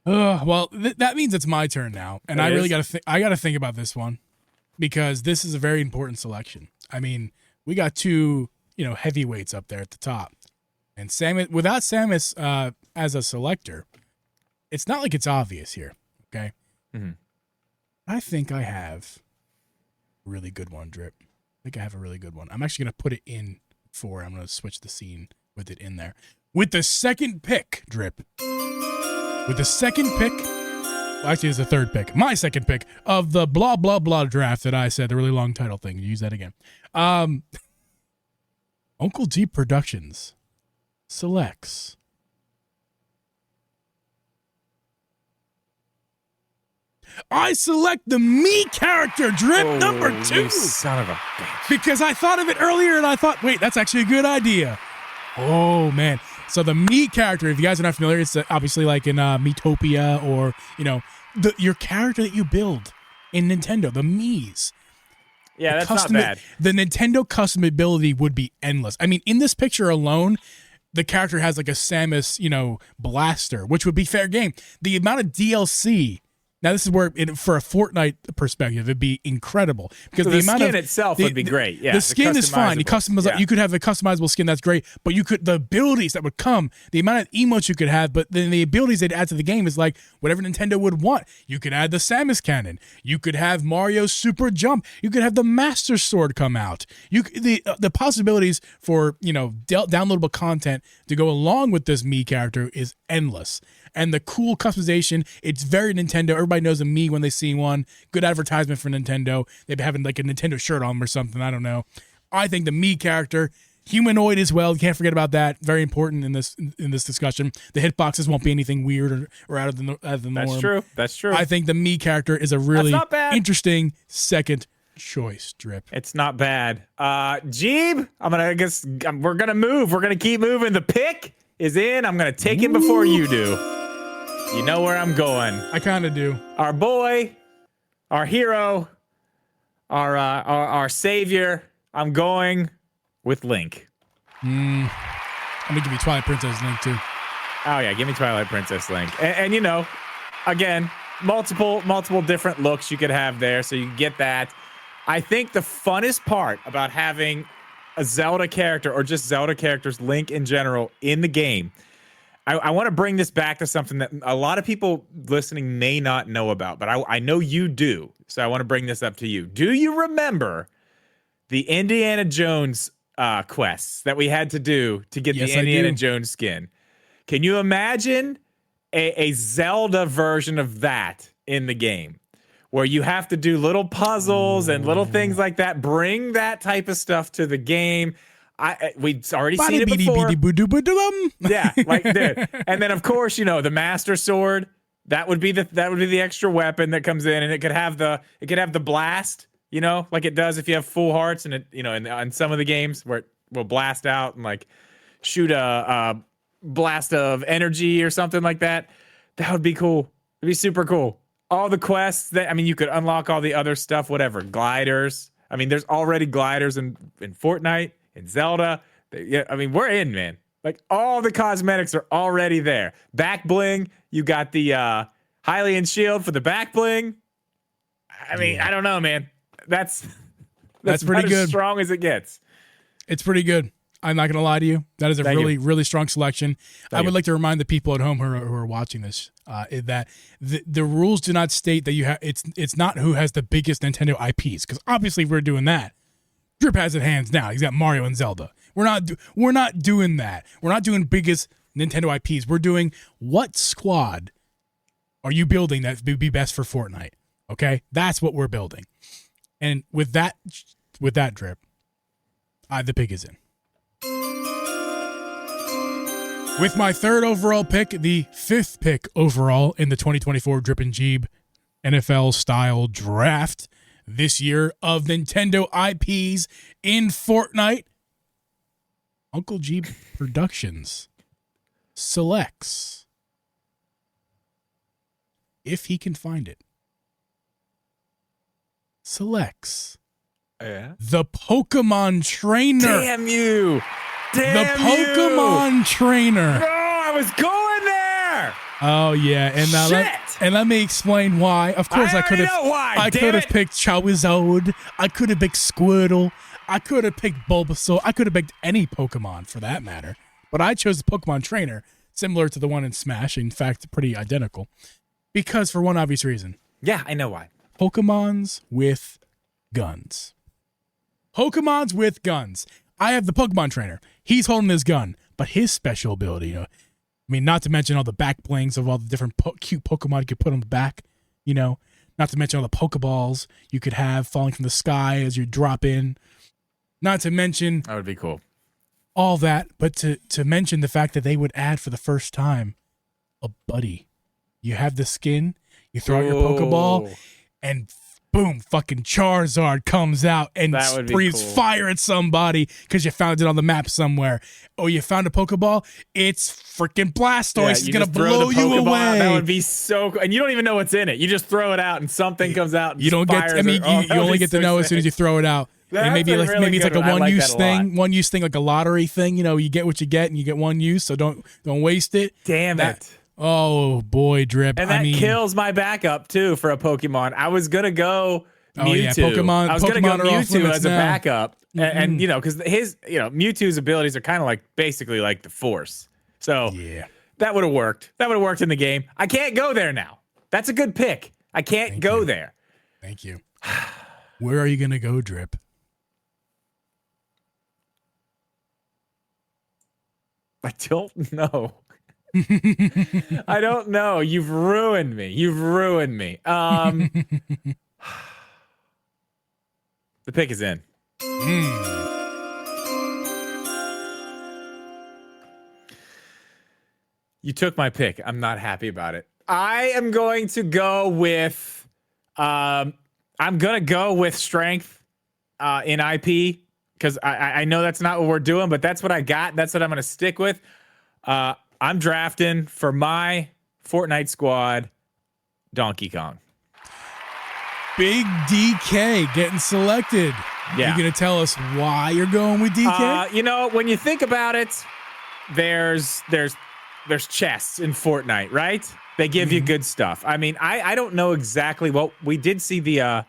Well, that means it's my turn now, and I really got to think about this one because this is a very important selection. I mean, we got two, heavyweights up there at the top, and without Samus as a selector, it's not like it's obvious here. Okay, I think I have a really good one, Drip. I think I have a really good one. I'm actually gonna put it in I'm gonna switch the scene with it in there with the second pick, Drip. With the second pick, well, actually, it's the third pick. My second pick of the blah, blah, blah draft that I said, the really long title thing. Use that again. Uncle Geeb Productions selects I select the me character, Drip, number 2. You son of a bitch. Because I thought of it earlier and I thought, wait, that's actually a good idea. Oh, man. So the me character, if you guys are not familiar, it's obviously like in Miitopia or, your character that you build in Nintendo, the Miis. Yeah, that's not bad. The Nintendo custom ability would be endless. I mean, in this picture alone, the character has like a Samus, blaster, which would be fair game. The amount of DLC. Now, this is where, for a Fortnite perspective, it'd be incredible because the skin itself would be great. Yeah, the skin is fine. You could have a customizable skin. That's great. But the abilities that would come, the amount of emotes you could have, but then the abilities they'd add to the game is like whatever Nintendo would want. You could add the Samus cannon. You could have Mario's super jump. You could have the Master Sword come out. The possibilities for downloadable content to go along with this Mii character is endless. And the cool customization, it's very Nintendo. Everybody knows a Mii when they see one. Good advertisement for Nintendo. They've been having like a Nintendo shirt on them or something. I don't know. I think the Mii character, humanoid as well. You can't forget about that. Very important in this discussion. The hitboxes won't be anything weird or out of the norm. That's true. I think the Mii character is a really interesting second choice, Drip. It's not bad. Geeb, we're gonna move. We're gonna keep moving. The pick is in. I'm gonna take him before you do. You know where I'm going. I kind of do. Our boy, our hero, our savior. I'm going with Link. I'm gonna give you Twilight Princess Link too. Oh yeah, give me Twilight Princess Link. And again, multiple different looks you could have there, so you get that. I think the funnest part about having a Zelda character or just Zelda characters, Link in general, in the game. I want to bring this back to something that a lot of people listening may not know about, but I know you do. So I want to bring this up to you. Do you remember the Indiana Jones quests that we had to do to get the Indiana Jones skin? Can you imagine a Zelda version of that in the game? Where you have to do little puzzles and little things like that. Bring that type of stuff to the game. We've already seen it before. Yeah, like dude. And then of course, the Master Sword. That would be the extra weapon that comes in, and it could have the blast, like it does if you have full hearts, and it, in some of the games where it will blast out and like shoot a blast of energy or something like that. That would be cool. It'd be super cool. All the quests you could unlock all the other stuff, whatever. Gliders. There's already gliders in Fortnite, in Zelda. We're in, man. Like, all the cosmetics are already there. Back bling. You got the Hylian shield for the back bling. I don't know, man. That's pretty good. As strong as it gets. It's pretty good. I'm not going to lie to you. That is a really strong selection. I would like to remind the people at home who are watching this that the rules do not state that you have. It's not who has the biggest Nintendo IPs, because obviously we're doing that. Drip has it hands down. He's got Mario and Zelda. We're not doing that. We're not doing biggest Nintendo IPs. We're doing what squad are you building that would be best for Fortnite? Okay, that's what we're building. And with that drip, the pick is in. With my third overall pick, the fifth pick overall in the 2024 Drip and Geeb NFL style draft this year of Nintendo IPs in Fortnite, Uncle Geeb Productions selects, if he can find it, the Pokemon Trainer. Damn you! Damn the Pokemon Trainer. No, I was going there. Oh yeah, and let me explain why. Of course, I could have picked Charizard. I could have picked Squirtle. I could have picked Bulbasaur. I could have picked any Pokemon for that matter. But I chose the Pokemon Trainer, similar to the one in Smash. In fact, pretty identical, because for one obvious reason. Yeah, I know why. Pokemons with guns. Pokemons with guns. I have the Pokemon Trainer. He's holding his gun, but his special ability, I mean, not to mention all the back blings of all the different cute Pokemon you could put on the back, not to mention all the Pokeballs you could have falling from the sky as you drop in. Not to mention that would be cool. All that, but to mention the fact that they would add for the first time a buddy. You have the skin, you throw out your Pokeball, and boom, fucking Charizard comes out and breathes fire at somebody because you found it on the map somewhere. Oh, you found a Pokeball? It's freaking Blastoise. It's going to blow you away. That would be so cool. And you don't even know what's in it. You just throw it out and something comes out and you don't get, you only get to know as soon as you throw it out. And maybe it's like a one-use thing, like a lottery thing. You get what you get and you get one use, so don't waste it. Damn it. Oh boy, Drip. And that kills my backup too for a Pokemon. I was gonna go Mewtwo. Oh, yeah. I was gonna go Mewtwo as a backup, Mm-hmm. and because his Mewtwo's abilities are kind of like basically like the Force. So yeah, that would have worked. That would have worked in the game. I can't go there now. That's a good pick. I can't go there. Thank you. Where are you gonna go, Drip? I don't know. I don't know. You've ruined me. The pick is in. You took my pick. I'm not happy about it. I am going to go with strength in IP because I know that's not what we're doing, but that's what I got. That's what I'm going to stick with. I'm drafting for my Fortnite squad, Donkey Kong. Big DK getting selected. Yeah. You going to tell us why you're going with DK? When you think about it, there's chests in Fortnite, right? They give you good stuff. I mean, I don't know exactly what we did see the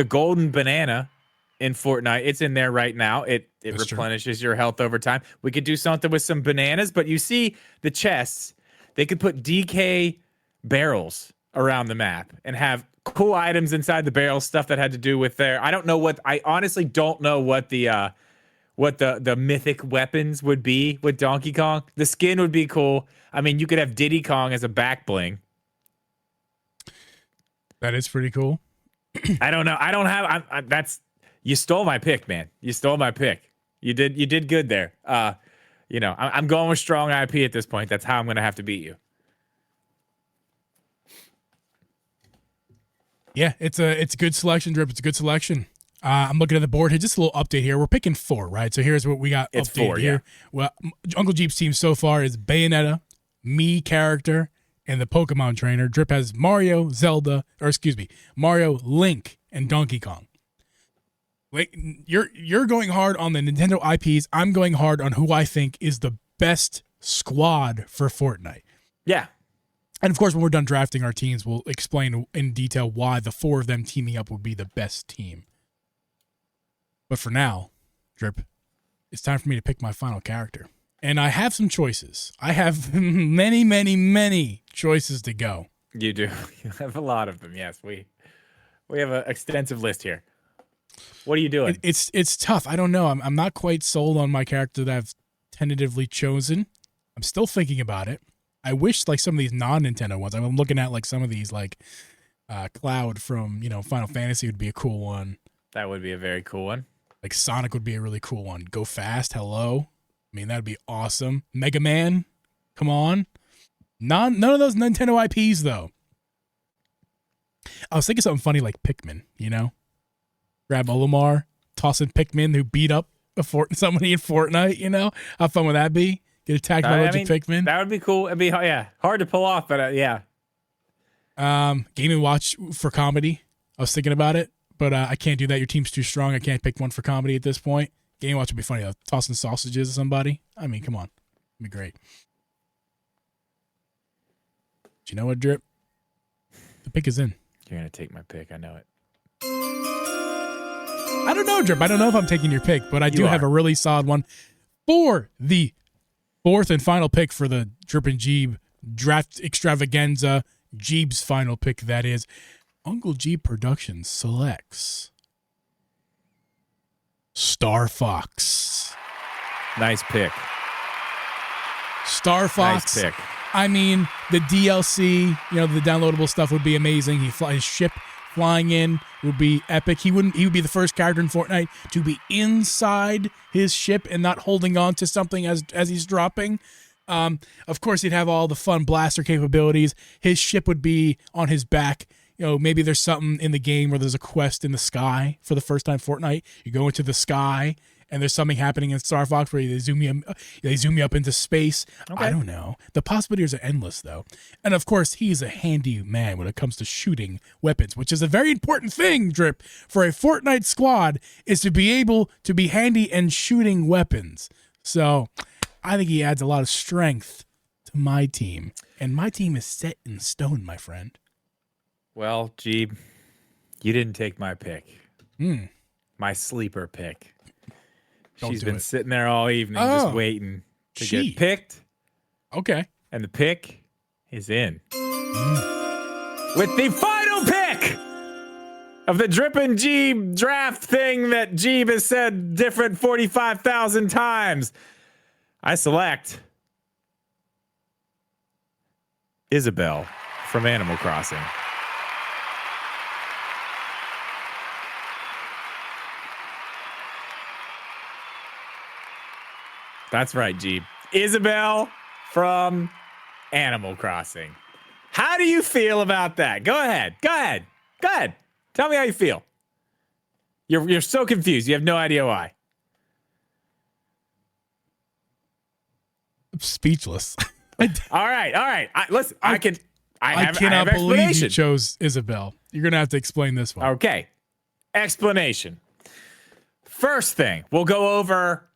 golden banana in Fortnite. It's in there right now. It replenishes your health over time. We could do something with some bananas, but you see the chests, they could put DK barrels around the map and have cool items inside the barrels, stuff that had to do with I honestly don't know what the mythic weapons would be with Donkey Kong. The skin would be cool. I mean, you could have Diddy Kong as a back bling. That is pretty cool. I don't know. I don't have you stole my pick, man. You stole my pick. You did good there. I'm going with strong IP at this point. That's how I'm going to have to beat you. Yeah, it's a good selection, Drip. It's a good selection. I'm looking at the board here. Just a little update here. We're picking 4, right? So here's what we got. It's updated 4, here. Yeah. Well, Uncle Geeb's team so far is Bayonetta, me character, and the Pokemon Trainer. Drip has Mario, Link, and Donkey Kong. Like, you're going hard on the Nintendo IPs. I'm going hard on who I think is the best squad for Fortnite. Yeah. And of course, when we're done drafting our teams, we'll explain in detail why the 4 of them teaming up would be the best team. But for now, Drip, it's time for me to pick my final character. And I have some choices. I have many, many, many choices to go. You do. You have a lot of them. Yes, we have an extensive list here. What are you doing? It's tough. I don't know. I'm not quite sold on my character that I've tentatively chosen. I'm still thinking about it. I wish like some of these non-Nintendo ones. I'm looking at like some of these like Cloud from Final Fantasy would be a cool one. That would be a very cool one. Like Sonic would be a really cool one. Go Fast, hello. I mean, that'd be awesome. Mega Man, come on. None of those Nintendo IPs though. I was thinking something funny like Pikmin, Grab Olimar, toss in Pikmin who beat up somebody in Fortnite, How fun would that be? Get attacked by a bunch of Pikmin. That would be cool. It'd be hard to pull off, but yeah. Game & Watch for comedy. I was thinking about it, but I can't do that. Your team's too strong. I can't pick one for comedy at this point. Game & Watch would be funny though. Tossing sausages at somebody. I mean, come on. It'd be great. Do you know what, Drip? The pick is in. You're going to take my pick. I know it. I don't know, Drip. I don't know if I'm taking your pick, but I do have a really solid one for the fourth and final pick for the Drip and Geeb draft extravaganza. Geeb's final pick, that is. Uncle Geeb Productions selects Star Fox. Nice pick. Star Fox. Nice pick. I mean, the DLC, the downloadable stuff would be amazing. His ship flying in would be epic. He would be the first character in Fortnite to be inside his ship and not holding on to something as he's dropping. Of course, he'd have all the fun blaster capabilities. His ship would be on his back. Maybe there's something in the game where there's a quest in the sky for the first time Fortnite. You go into the sky and there's something happening in Star Fox where they zoom you up into space. Okay. I don't know. The possibilities are endless, though. And of course, he's a handy man when it comes to shooting weapons, which is a very important thing, Drip, for a Fortnite squad, is to be able to be handy and shooting weapons. So I think he adds a lot of strength to my team. And my team is set in stone, my friend. Well, Geeb, you didn't take my pick. My sleeper pick. She's been sitting there all evening just waiting to get picked. Okay. And the pick is in. With the final pick of the Drip and Geeb draft thing that Geeb has said different 45,000 times, I select Isabelle from Animal Crossing. That's right, Geeb. Isabelle from Animal Crossing. How do you feel about that? Go ahead. Tell me how you feel. You're so confused. You have no idea why. I'm speechless. All right. Listen, I cannot believe you chose Isabelle. You're going to have to explain this one. Okay. Explanation. First thing, we'll go over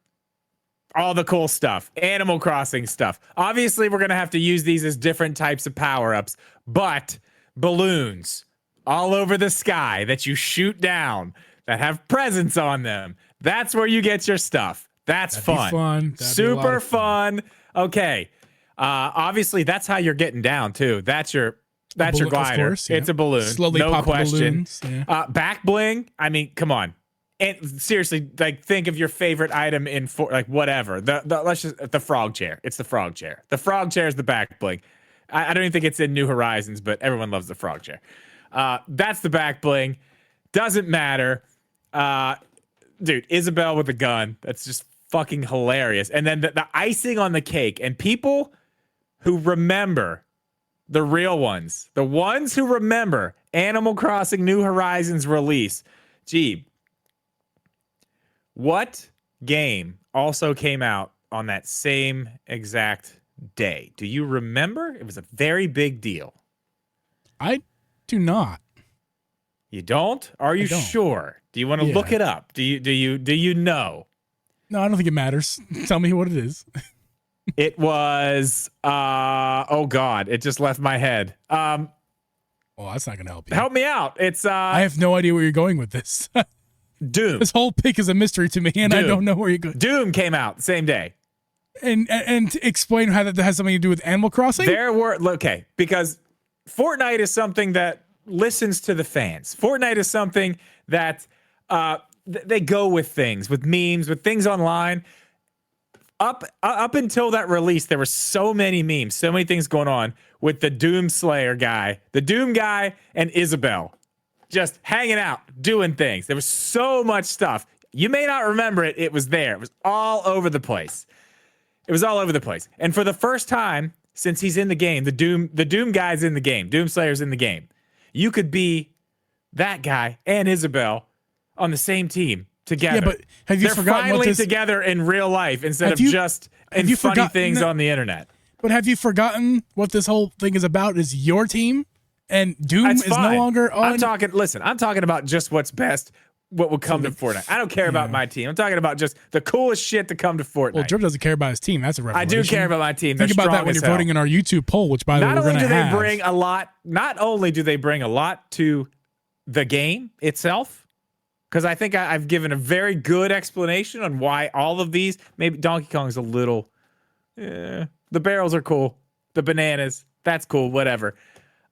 all the cool stuff, Animal Crossing stuff. Obviously, we're going to have to use these as different types of power-ups, but balloons all over the sky that you shoot down that have presents on them, that's where you get your stuff. That'd fun. Super fun. Okay. Obviously, that's how you're getting down, too. That's your glider. Of course, yeah. It's a balloon. Slowly no pop question. Balloons, yeah. Back bling. I mean, come on. And seriously, like, think of your favorite item in whatever. The frog chair. It's the frog chair. The frog chair is the back bling. I don't even think it's in New Horizons, but everyone loves the frog chair. That's the back bling. Doesn't matter. Dude, Isabelle with a gun. That's just fucking hilarious. And then the icing on the cake. And people who remember the real ones, the ones who remember Animal Crossing New Horizons release. Geeb, what game also came out on that same exact day? Do you remember? It was a very big deal. I do not. You don't? Are you sure? Do you want to look it up? Do you know? No, I don't think it matters. Tell me what it is. It was oh God, it just left my head. Well, that's not gonna help you. Help me out. It's I have no idea where you're going with this. Doom. This whole pick is a mystery to me, and Doom. I don't know where you're going. Doom came out the same day. And explain how that has something to do with Animal Crossing? Because Fortnite is something that listens to the fans. Fortnite is something that they go with things, with memes, with things online. Up until that release, there were so many memes, so many things going on with the Doom Slayer guy, the Doom guy, and Isabel just hanging out, doing things. There was so much stuff. You may not remember it. It was there. It was all over the place. It was all over the place. And for the first time since he's in the game, the Doom guy's in the game. Doom Slayer's in the game. You could be that guy and Isabel on the same team together. Yeah, but have you They're forgotten finally what this, together in real life instead of you- just have in you funny forgotten things that- on the internet. But have you forgotten what this whole thing is about? Is your team and Doom That's is fine. no longer on. I'm talking about just what's best, what will come to Fortnite. I don't care about my team. I'm talking about just the coolest shit to come to Fortnite. Well, Drip doesn't care about his team. That's a revelation. I do care about my team. Think They're about that strong when as you're hell. voting in our YouTube poll, which by the way Not we're only going to do have. they bring a lot, not only do they bring a lot to the game itself, because I think I've given a very good explanation on why all of these. Maybe Donkey Kong's a little. The barrels are cool. The bananas, that's cool. Whatever.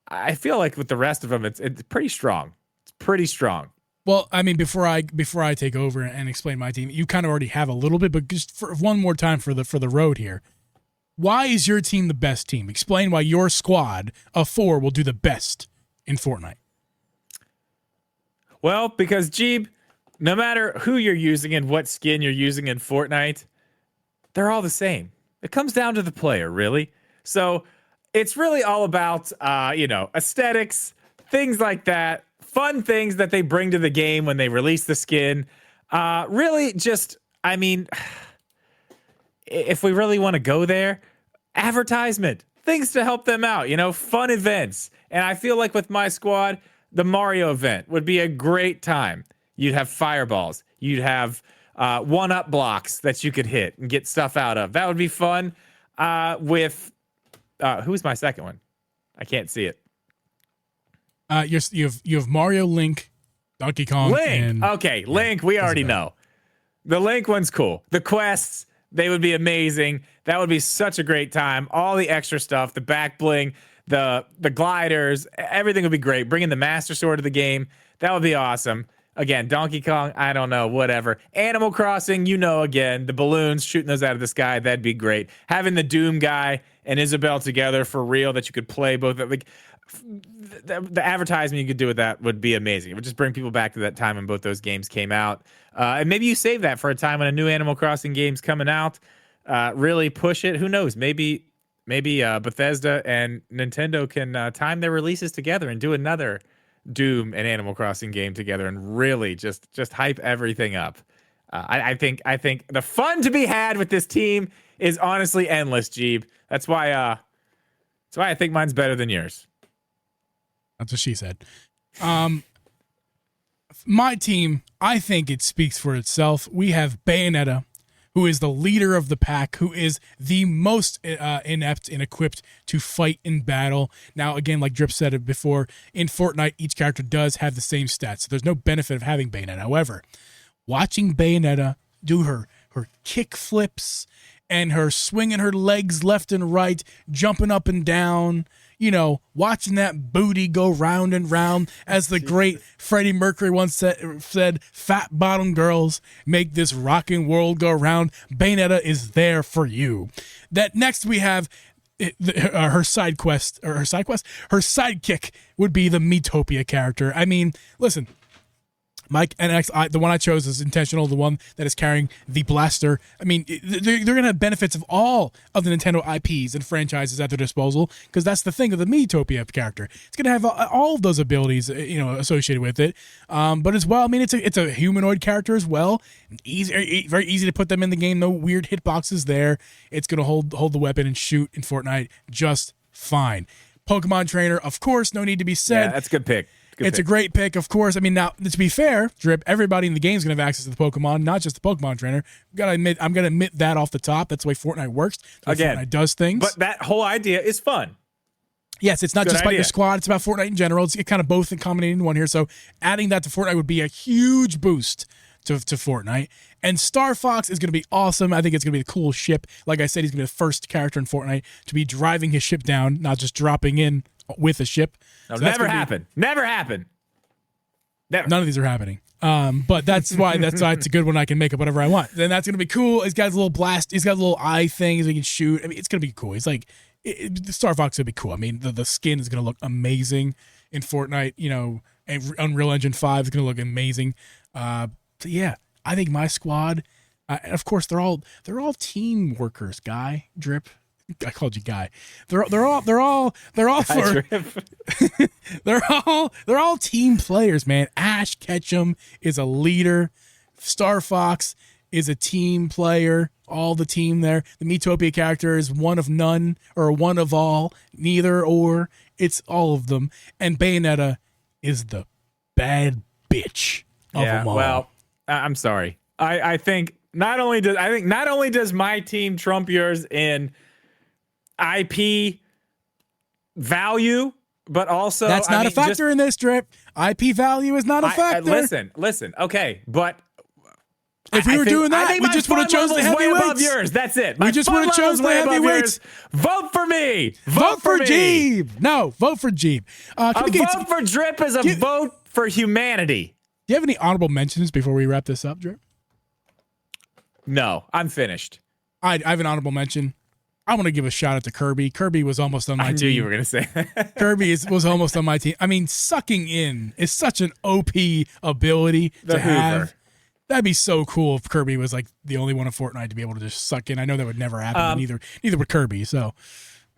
I feel like with the rest of them, it's pretty strong. It's pretty strong. Well, I mean, before I take over and explain my team, you kind of already have a little bit, but just for one more time for the road here. Why is your team the best team? Explain why your squad of 4 will do the best in Fortnite. Well, because Geeb, no matter who you're using and what skin you're using in Fortnite, they're all the same. It comes down to the player, really. So it's really all about, aesthetics, things like that, fun things that they bring to the game when they release the skin. Really just, I mean, if we really want to go there, advertisement, things to help them out, fun events. And I feel like with my squad, the Mario event would be a great time. You'd have fireballs. You'd have one-up blocks that you could hit and get stuff out of. That would be fun. Who's my second one? I can't see it. You have Mario, Link, Donkey Kong, Link. Okay, Link. We already know. The Link one's cool. The quests, they would be amazing. That would be such a great time. All the extra stuff, the back bling, the gliders, everything would be great. Bringing the Master Sword to the game, that would be awesome. Again, Donkey Kong, I don't know, whatever. Animal Crossing, again, the balloons, shooting those out of the sky, that'd be great. Having the Doom guy and Isabel together for real, that you could play both. Like the advertisement you could do with that would be amazing. It would just bring people back to that time when both those games came out. And maybe you save that for a time when a new Animal Crossing game's coming out. Really push it. Who knows? Maybe Bethesda and Nintendo can time their releases together and do another Doom and Animal Crossing game together and really just hype everything up. I think the fun to be had with this team is honestly endless, Geeb. That's why I think mine's better than yours. That's what she said. My team, I think it speaks for itself. We have Bayonetta, who is the leader of the pack, who is the most inept and equipped to fight in battle. Now, again, like Drip said it before, in Fortnite, each character does have the same stats, so there's no benefit of having Bayonetta. However, watching Bayonetta do her kick flips and her swinging her legs left and right, jumping up and down, watching that booty go round and round, as the great Freddie Mercury once said, fat bottom girls make this rocking world go round. Bayonetta is there for you. That next we have her sidekick would be the Miitopia character. I mean, listen, Mike, and the one I chose is intentional, the one that is carrying the blaster. I mean, they're going to have benefits of all of the Nintendo IPs and franchises at their disposal, because that's the thing of the Miitopia character. It's going to have all of those abilities, associated with it. But as well, I mean, it's a humanoid character as well. Very easy to put them in the game. No weird hitboxes there. It's going to hold the weapon and shoot in Fortnite just fine. Pokemon trainer, of course, no need to be said. Yeah, that's a good pick. It's a great pick, of course. I mean, now, to be fair, Drip, everybody in the game is going to have access to the Pokemon, not just the Pokemon trainer. I'm going to admit that off the top. That's the way Fortnite works. That's the way Fortnite does things. But that whole idea is fun. Yes, it's not just about your squad. It's about Fortnite in general. It's kind of both accommodating in one here. So adding that to Fortnite would be a huge boost to Fortnite. And Star Fox is going to be awesome. I think it's going to be a cool ship. Like I said, he's going to be the first character in Fortnite to be driving his ship down, not just dropping in with a ship. Never happened. Never happened. Never. None of these are happening. But that's why it's a good one. I can make up whatever I want. Then that's gonna be cool. He's got his little blast. He's got little eye things he can shoot. I mean, it's gonna be cool. He's like the Star Fox gonna be cool. I mean, the skin is gonna look amazing in Fortnite. You know, and Unreal Engine 5 is gonna look amazing. So yeah, I think my squad. Of course, they're all team workers. Guy, Drip. I called you Guy. They're all for they're all team players, man. Ash Ketchum is a leader. Star Fox is a team player. All the team there. The Miitopia character is one of none or one of all. Neither or. It's all of them. And Bayonetta is the bad bitch of them all. Well, I'm sorry. I think not only does my team trump yours in IP value, but also that's not a factor in this, Drip. IP value is not a factor. Listen. Okay, but if we were doing that, we just would have chosen the way above heavyweights. Yours. That's it. We just would have chosen the heavyweights. Vote for me. Vote for Geeb. No, vote for Geeb. A vote for Drip is a vote for humanity. Do you have any honorable mentions before we wrap this up, Drip? No, I'm finished. I have an honorable mention. I want to give a shout out to Kirby. Kirby was almost on my team. I knew you were going to say that. Kirby was almost on my team. I mean, sucking in is such an OP ability to have. That'd be so cool if Kirby was like the only one in Fortnite to be able to just suck in. I know that would never happen. Neither would Kirby. So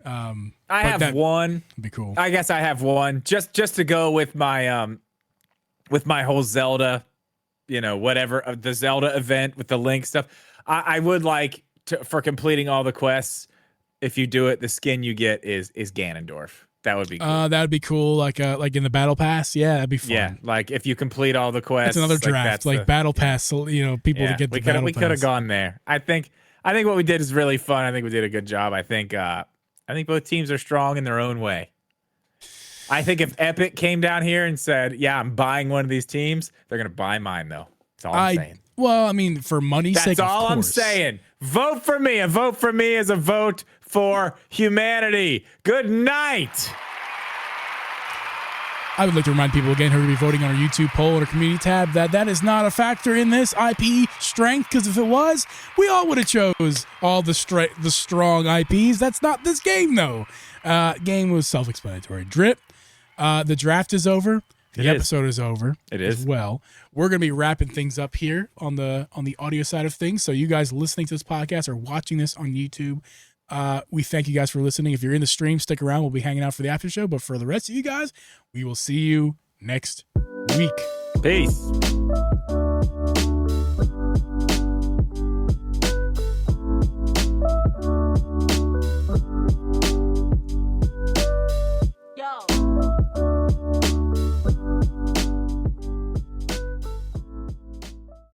I have one. That'd be cool. I guess I have one just to go with my whole Zelda, whatever the Zelda event with the Link stuff. I would like for completing all the quests. If you do it, the skin you get is Ganondorf. That would be cool. That would be cool. Like in the battle pass. Yeah, that'd be fun. Yeah, like if you complete all the quests. That's another draft. Like battle pass. People to get the battle pass. We could have gone there. I think what we did is really fun. I think we did a good job. I think both teams are strong in their own way. I think if Epic came down here and said, "Yeah, I'm buying one of these teams," they're gonna buy mine though. That's all I'm saying. Well, I mean, for money's sake, that's all I'm saying. Vote for me. A vote for me is a vote for humanity. Good night. I would like to remind people again who will be voting on our YouTube poll or community tab that is not a factor in this IP strength, because if it was, we all would have chose all the strong IPs. That's not this game, though. Game was self-explanatory. Drip, the draft is over. The episode is over. It is. As well. We're going to be wrapping things up here on the audio side of things. So you guys listening to this podcast or watching this on YouTube, we thank you guys for listening. If you're in the stream, stick around. We'll be hanging out for the after show. But for the rest of you guys, we will see you next week. Peace.